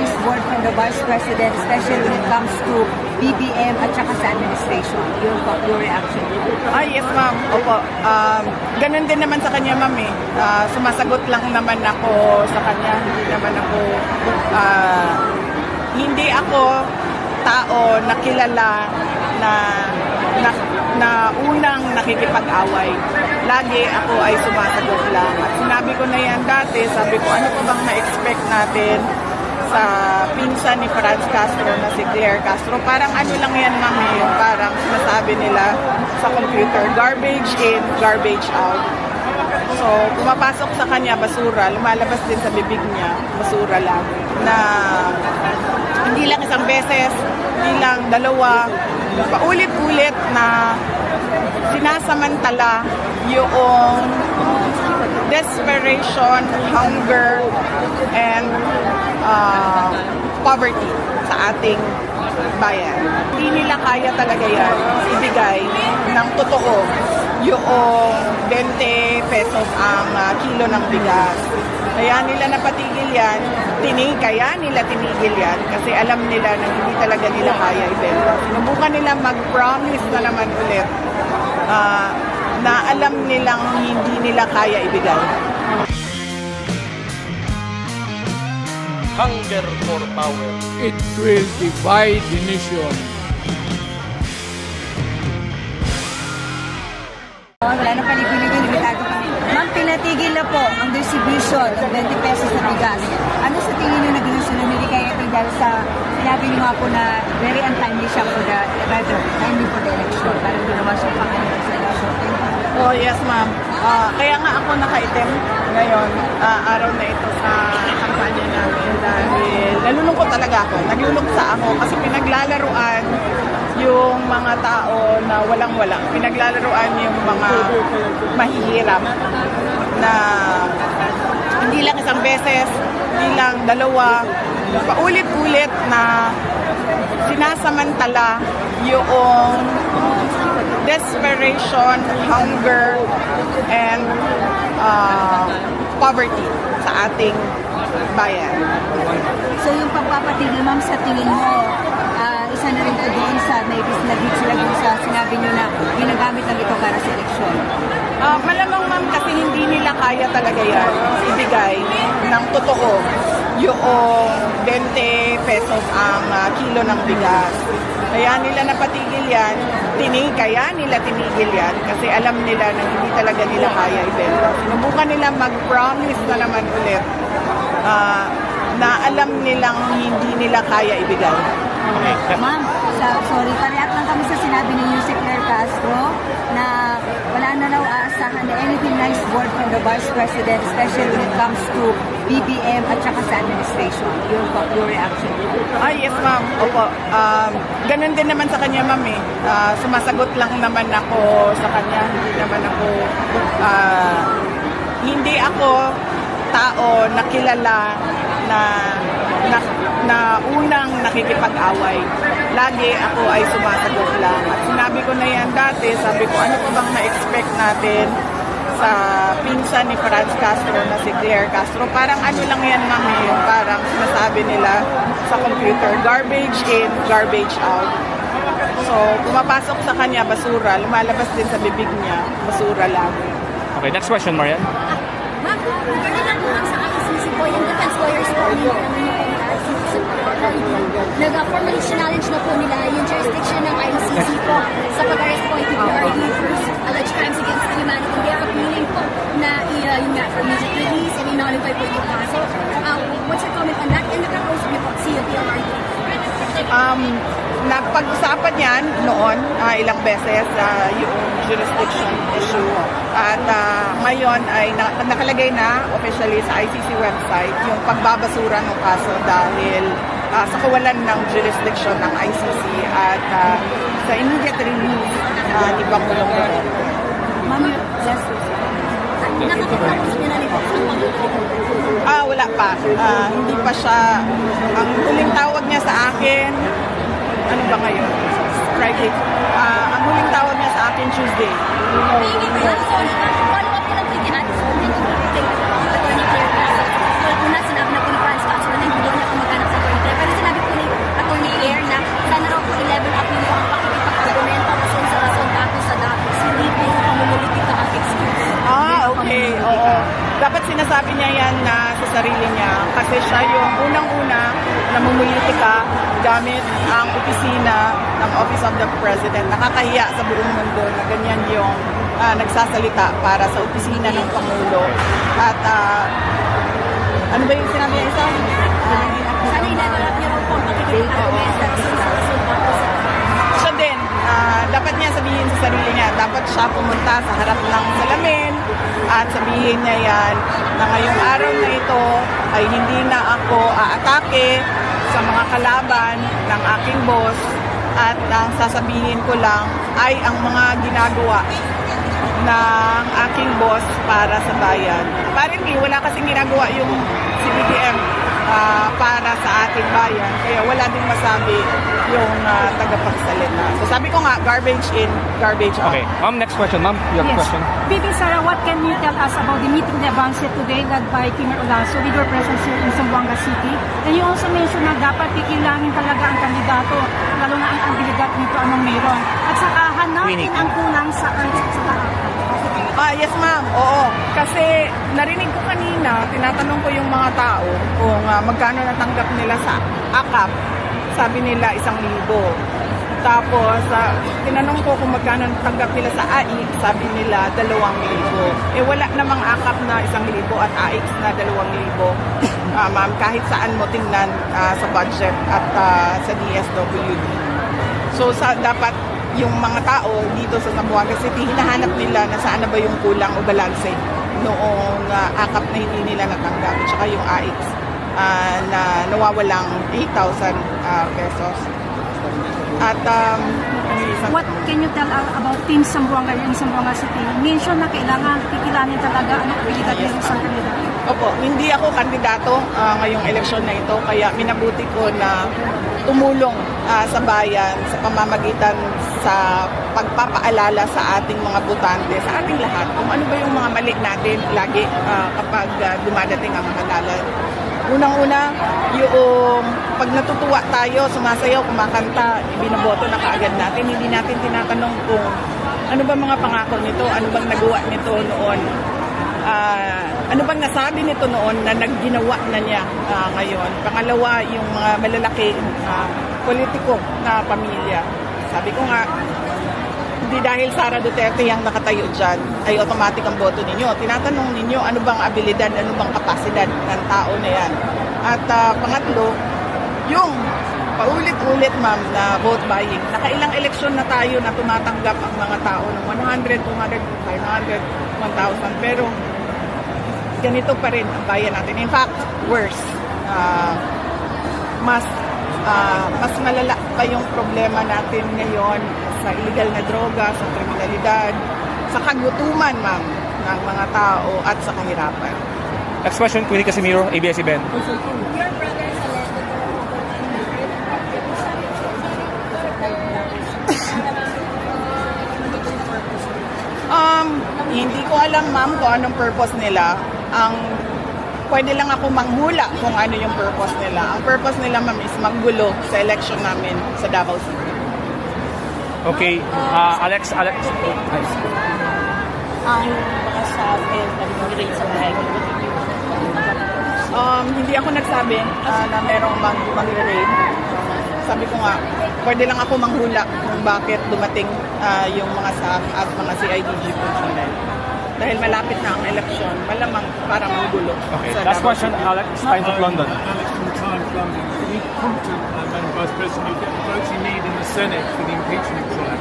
nice word from the Vice President, especially when it comes to BBM at saka sa administration. Your reaction? Yes, ma'am. Opo. Ganun din naman sa kanya, ma'am eh. Sumasagot lang naman ako sa kanya. Hindi ako tao na kilala na unang nakikipag-away. Lagi ako ay sumasagot lang. At sinabi ko na yan dati, sabi ko, ano pa bang na-expect natin sa pinsan ni Franz Castro na si Claire Castro? Parang ano lang yan, ma'am, yung parang sinasabi nila sa computer, garbage in, garbage out. So, pumapasok sa kanya, basura, lumalabas din sa bibig niya, basura lang. Na hindi lang isang beses, hindi lang dalawa, paulit-ulit na sinasamantala yung desperation, hunger, and poverty sa ating bayan. Hindi nila kaya talaga yan ibigay ng totoo yung 20 pesos ang kilo ng bigas. Kaya nila napatigil yan, kaya nila tinigil yan kasi alam nila na hindi talaga nila kaya ibenta. Sinubukan nila mag-promise na naman ulit na alam nilang hindi nila kaya ibigay. Hunger for power. It will divide the nation. Wala na palipiligin, limitado kami. Ma'am, pinatigil na po ang distribution ng 20 pesos na bigas. Ano sa tingin niyo naging sunod nila kaya ito dahil sa sinabi niyo nga po na very untimely siya for the, rather, timely for the election. Parang ginawa siya pang-election sa election. Oh, yes, ma'am. Kaya nga ako nakaitim ngayon, araw na ito sa kampanya namin dahil nalulungkot talaga ako. Nagluluksa ako kasi pinaglalaruan yung mga tao na walang-wala. Pinaglalaruan yung mga mahihirap na hindi lang isang beses, hindi lang dalawa, paulit-ulit na sinasamantala yung desperation, hunger, and poverty sa ating bayan. So yung pagpapatigil, ma'am, sa tingin mo, isa na rin po doon sa naging sila doon sa sinabi niyo na ginagamit lang ito para sa eleksyon. Malamang, ma'am, kasi hindi nila kaya talaga yan ibigay ng totoo yung 20 pesos ang kilo ng bigas. Kaya nila napatigil yan, kaya nila tinigil yan kasi alam nila na hindi talaga nila kaya ibenta. Sinubukan nila mag-promise na naman ulit na alam nilang hindi nila kaya ibigay. Ma'am, sorry, parehat lang kami sa sinabi ni si Claire Castro na wala na raw aasahan na anything nice word from the Vice President, especially when it comes to BBM at saka sa administration. Your reaction? Yes, ma'am. Opo. Ganun din naman sa kanya, ma'am eh. Sumasagot lang naman ako sa kanya. Hindi ako tao na kilala na unang nakikipag-away. Lagi ako ay sumasagot lang. At sinabi ko na yan dati, sabi ko, ano pa bang na-expect natin sa pinsan ni Franz Castro na si Claire Castro? Parang ano lang yan, ma'am, yung parang sinasabi nila sa computer, garbage in, garbage out. So, pumapasok sa kanya, basura, lumalabas din sa bibig niya, basura lang. Okay, next question, Marian. Ma'am, ganun lang po sa ICC po, yung defense lawyers po, nag-formally challenge na po nila yung jurisdiction ng ICC po sa pag-arrest po ito for alleged crimes against humanity. They are appealing po na yung for immediate release and i-nullify po yung kaso. What's your comment on that? And nagka-close niyo po si PLRD? Nagpag-usapan yan noon ilang beses yung jurisdiction issue at ngayon ay nakalagay na officially sa ICC website yung pagbabasura ng kaso dahil sa kawalan ng jurisdiction ng ICC at sa immediate release ni Pangulong Duterte. Ma'am, just Nakakapagpapos niya na rin po sa pag-ibig. Wala pa. Hindi pa siya. Ang huling tawag niya sa akin, ano ba ngayon? Friday. Ang huling tawag niya sa akin, Tuesday. Follow up ko lang po yung Ate Sol, hindi ko po kay Attorney Claire Castro. Una, sinabi na po ni Franz Castro na hindi daw niya ako maghanap sa Attorney dapat sinasabi niya yan na sa sarili niya kasi siya yung unang-una namumulitika gamit ang opisina ng Office of the President. Nakakahiya sa buong mundo na ganyan yung nagsasalita para sa opisina ng Pangulo. At ano ba yung sinabi niya isa? Sana inagalap niya rin po ang pakikipag-argumenta sa resulta po sa Siya din, dapat niya sabihin sa sarili niya, dapat siya pumunta sa harap ng salamin at sabihin niya yan na ngayong araw na ito ay hindi na ako aatake sa mga kalaban ng aking boss at ang sasabihin ko lang ay ang mga ginagawa ng aking boss para sa bayan. Apparently, wala kasing ginagawa yung CBTM para sa ating bayan. Kaya wala din masabi yung tagapagsalita. So sabi ko nga, garbage in, garbage out. Okay. Ma'am, next question. Ma'am, you have a question? VP Sara, what can you tell us about the meeting de avance today led by Kimmer Olaso with your presence here in Zamboanga City? And you also mentioned na dapat pipilangin talaga ang kandidato, lalo na ang kandidat nito among mayroon. At saka hanapin ang kulang sa earth sa taas. Yes ma'am, oo. Kasi narinig ko kanina, tinatanong ko yung mga tao kung magkano natanggap nila sa AKAP. Sabi nila 1,000. Tapos, tinanong ko kung magkano natanggap nila sa AIC, sabi nila 2,000. Wala namang AKAP na 1,000 at AIC na 2,000. Ma'am, kahit saan mo tingnan sa budget at sa DSWD. So, dapat yung mga tao dito sa Zamboanga City, hinahanap nila na saan na ba yung kulang o balanse noong AKAP na hindi nila natanggap. At saka yung AIC na nawawalang 8,000 pesos. At What can you tell about Team Zamboanga in Zamboanga City? Mention na kailangan pipilangin talaga ang abilidad ng isang kandidato. Opo, hindi ako kandidato ngayong eleksyon na ito, kaya minabuti ko na tumulong sa bayan sa pamamagitan sa pagpapaalala sa ating mga botante, sa ating lahat, kung ano ba yung mga mali natin lagi kapag dumadating ang halalan. Unang-una, yung pag natutuwa tayo, sumasayaw, kumakanta, binoboto na kaagad natin. Hindi natin tinatanong kung ano ba mga pangako nito, ano bang nagawa nito noon. Ano bang nasabi nito noon na nagginawa na niya ngayon. Pangalawa, yung mga malalaki politiko na pamilya. Sabi ko nga, hindi dahil Sara Duterte yung nakatayo dyan, ay automatic ang boto ninyo. Tinatanong ninyo, ano bang abilidad, ano bang kapasidad ng tao na yan. At pangatlo, yung paulit-ulit ma'am na vote buying. Nakailang eleksyon na tayo na tumatanggap ang mga tao ng 100, 200, 500, 1,000. Pero ganito pa rin ang bayan natin. In fact, worse. Mas malala pa yung problema natin ngayon sa illegal na droga, sa kriminalidad, sa kagutuman, ma'am, ng mga tao at sa kahirapan. Next question, Queenie Casimiro, ABS-CBN. your brother's Hindi ko alam, ma'am, kung anong purpose nila. Pwede lang ako manghula kung ano yung purpose nila. Ang purpose nila, ma'am, is maggulo sa election namin sa Davao City. Okay, Alex. Ang mga sabi na nag-rate sa bahay ko. Hindi ako nagsabi na merong mag-raid. Sabi ko nga, pwede lang ako manghula kung bakit dumating yung mga SAF at mga CIDG personnel. Dahil malapit na ang eleksyon, malamang para manggulo. Okay, sa last Davao question, City. Alex. Times of London. Alex from the Times London. Are you confident, Madam Vice President, you'll get the votes you need in the Senate for the impeachment trial?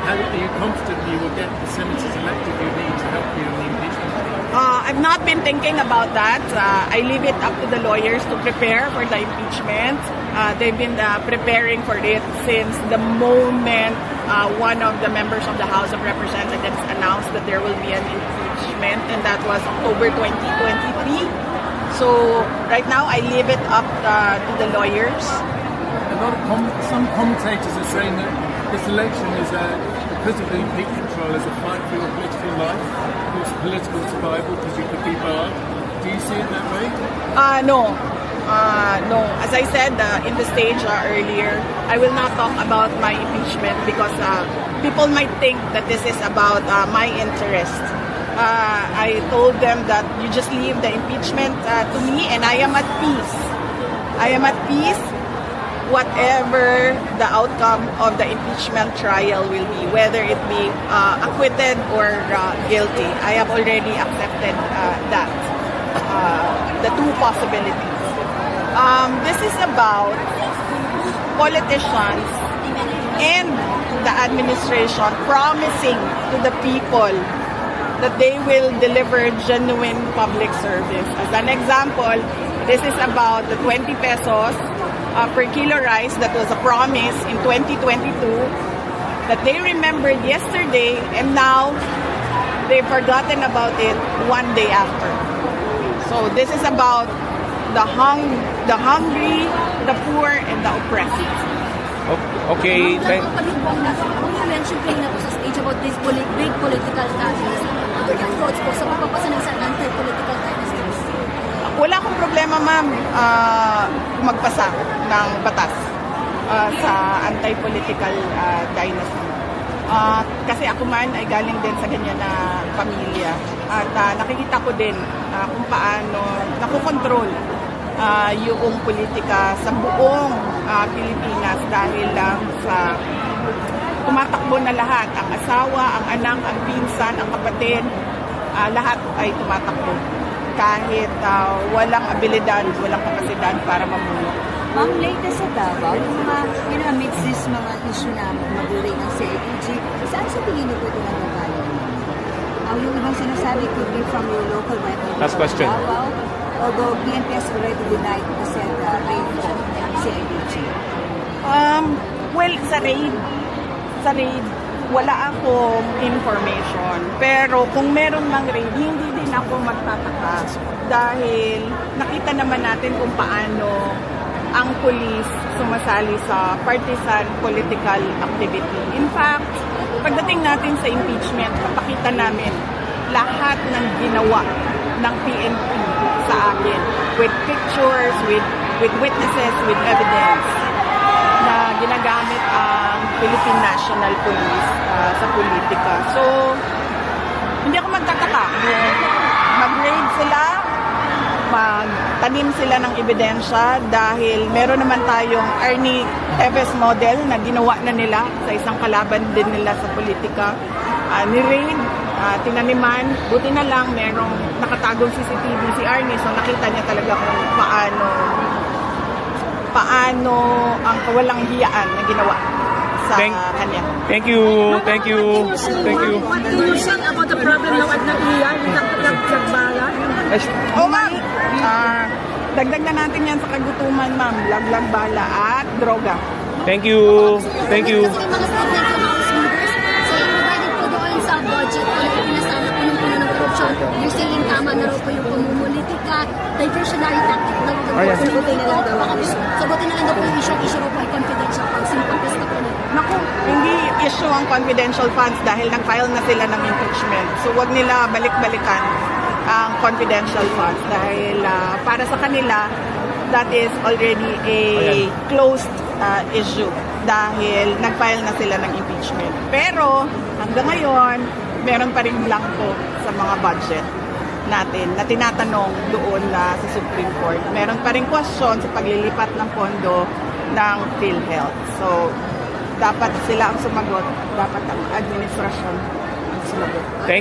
Are you confident you will get the senators elected you need to help you in the impeachment trial? I've not been thinking about that. I leave it up to the lawyers to prepare for the impeachment. They've been preparing for it since the moment one of the members of the House of Representatives announced that there will be an impeachment, and that was October 2023. So right now, I leave it up to the lawyers. Some commentators are saying that this election is because of the impeachment trial is a fight for your political life, your political survival, because you could be barred. Do you see it that way? No. No. As I said in the stage earlier, I will not talk about my impeachment because people might think that this is about my interest. I told them that you just leave the impeachment to me, and I am at peace. I am at peace whatever the outcome of the impeachment trial will be, whether it be acquitted or guilty. I have already accepted that, the two possibilities. This is about politicians and the administration promising to the people that they will deliver genuine public service. As an example, this is about the 20 pesos per kilo rice that was a promise in 2022 that they remembered yesterday, and now they've forgotten about it one day after. So this is about the hungry, the poor, and the oppressed. Okay, thank Pag you mentioned kayo na po sa stage about this big political catalyst, what are your thoughts po sa pagpapasa ng isang anti-political dynasty? Wala akong problema, ma'am, magpasa ng batas sa anti-political dynasty. Kasi ako man ay galing din sa ganyan na pamilya. At nakikita ko din kung paano nakokontrol yung politika sa buong Pilipinas dahil lang sa tumatakbo na lahat. Ang asawa, ang anak, ang pinsan, ang kapatid, lahat ay tumatakbo. Kahit walang abilidad, walang kapasidad para mamuno. Ma'am, latest sa Davao, yung mga, amidst this mga issue na maguring ng CIDG, saan sa tingin niyo po ito nagbabayan? Yung ibang sinasabi could be from your local weapon. Last question. Davao, although PNP has already denied to send raid for CIDG. Well, sa raid, wala akong information. Pero kung meron mang raid, hindi din ako magtataka dahil nakita naman natin kung paano ang pulis sumasali sa partisan political activity. In fact, pagdating natin sa impeachment, napakita namin lahat ng ginawa ng PNP sa akin with pictures, with witnesses, with evidence na ginagamit ang Philippine National Police sa politika. So, hindi ako magtataka. Mag-raid sila, magtanim sila ng ebidensya dahil meron naman tayong Arnie Teves model na ginawa na nila sa isang kalaban din nila sa politika. Ni-raid, tinaniman, buti na lang merong nakatagong CCTV si Arnie, so nakita niya talaga kung paano ang kawalang hiyaan na ginawa sa kanya. Thank you. What do you say about the problem now at Naiya, nagbala? Ma'am, dagdag na natin yan sa kagutuman, ma'am. Laglag bala at droga. Thank you. Kasi may mga statement ng House leaders, so regarding po doon sa budget po na pinasana po ng puno ng korupsyon, you're saying tama na raw po yung pamumulitika, diversionary tactic daw po. Sagutin na lang daw po yung issue raw po ay confidential funds, yung pagkasta po nila. Naku, hindi issue ang confidential funds dahil nag-file na sila ng impeachment. So wag nila balik-balikan ang confidential funds dahil para sa kanila, that is already a closed issue dahil nag-file na sila ng impeachment. Pero hanggang ngayon, meron pa rin blanco sa mga budget natin na tinatanong doon sa Supreme Court. Meron pa rin question sa paglilipat ng pondo ng PhilHealth. So, dapat sila ang sumagot, dapat ang administrasyon ang sumagot.